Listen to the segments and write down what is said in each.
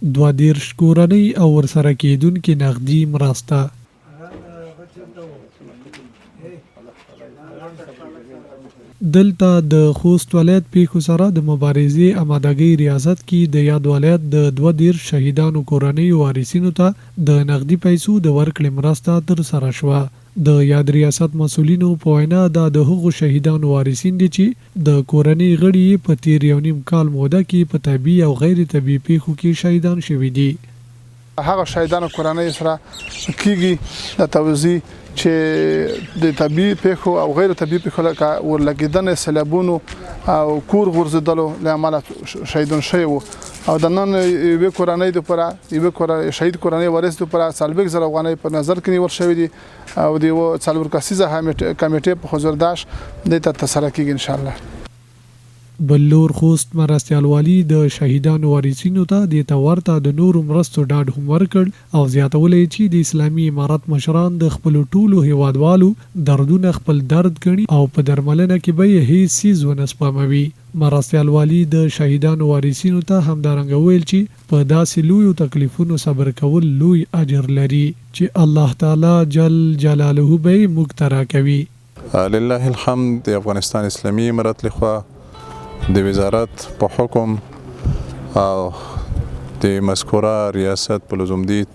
32 کورنۍ او ورسره کېدونکې نغدي مرسته. دلته د خوست ولایت پیښو سره د مبارزې امادګۍ ریاست کې د یاد ولایت د 32 شهیدانو کورنۍ وارثینو ته د نغدي پیسو د ورکړې مرسته تر سره شوه. د یاد ریاست مسولینو په وینا دا د هغو شهیدانو وارثین دي چې د کورنۍ غړي په تیر یو نیم کال موده کې په طبي او غیر طبي پیښو کې شهیدان شوي دي. هغه شهیدانو کورنۍ سره کیږي د توزیع چې د طبي پیښو او غیر طبي پیښو لکه ورلګیدنې سیلابونو او کور غورځېدلو له امله شهیدان شوي وو او د نن یوې کورنۍ دپاره شهید کورنۍ وارث دپاره 40,000 افغانۍ په نظر کې نیول شوي دي او د یوه 4 کسیزه کمیټې په حضورداشت دې ته ترسره کېږي انشاءالله. بلور خوست مرستیال والی د شهیدانو وارثینو ته د تورته د نورو مرستو ډاډ هم ورکړ او زیاتولی چې د اسلامي امارت مشران د خپل ټولو هیوادوالو دردونه خپل درد ګڼي او په درملنه کې به یې هیڅ څیز ونه سپموي. مرستیال والی د شهیدانو وارثینو ته همدارنګه ویل چې په داسې لویو تکلیفونو صبر کول لوی اجر لري چې الله تعالی جل جلاله به یې موږ ته راکوي. لله الحمد. د افغانستان اسلامي امارت لخوا د وزارت په حکم او د مذکوره ریاست په لزومدید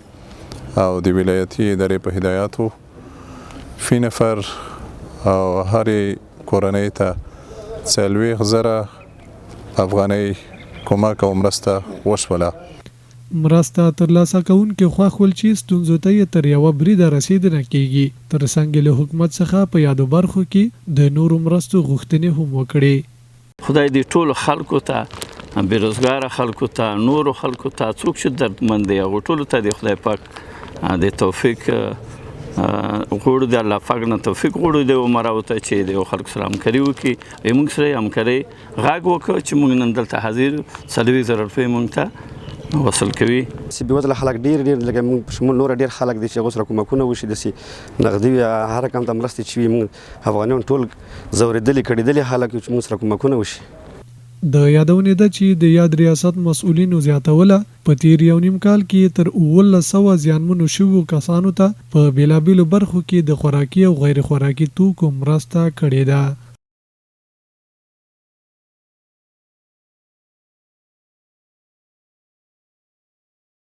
او د ولایتي ادارې په هدایاتو فی نفر او هرې کورنۍ ته 40,000 افغانۍ کمک او مرسته وشوله. مرسته ترلاسه کوونکې خوښ ول چې ستونزو ته یې تر یوه بریده رسیدنه کیږي. تر څنګ له حکومت څخه په یادو برخو کې د نورو مرستو غوښتنې هم وکړي. خدای دې ټولو خلکو ته بیروزګاره خلکو ته نورو خلکو ته څوک چې دردمند دی هغو ټولو ته د خدای پاک د توفیق غوړو د الله پاک نه توفیق غوړو د عمراو ته چې د خلکو سره همکاري وکړي. موږ سره همکاري غږ وکړو چې موږ نن دلته حاضر 40,000 روپۍ موږ ته وصل کوي. بېوزله خلک ډېر لکه موږ شمول نور ډېر خلک دي چې هغو سره کومکونه وشي داسې نغدي هر رقم ته مرستې چې وي موږ افغانیان ټول ځورېدلي کړېدلي خلک چې موږ سره کومکونه وشي. د یادونې ده چې د یاد ریاست مسؤلینو زیاتوله په تیر یو نیم کال کې تر 1900 زیانمنو شویو کسانو ته په بېلابېلو برخو کې د خوراکي او غیر خوراکي توکو مرسته کړې ده.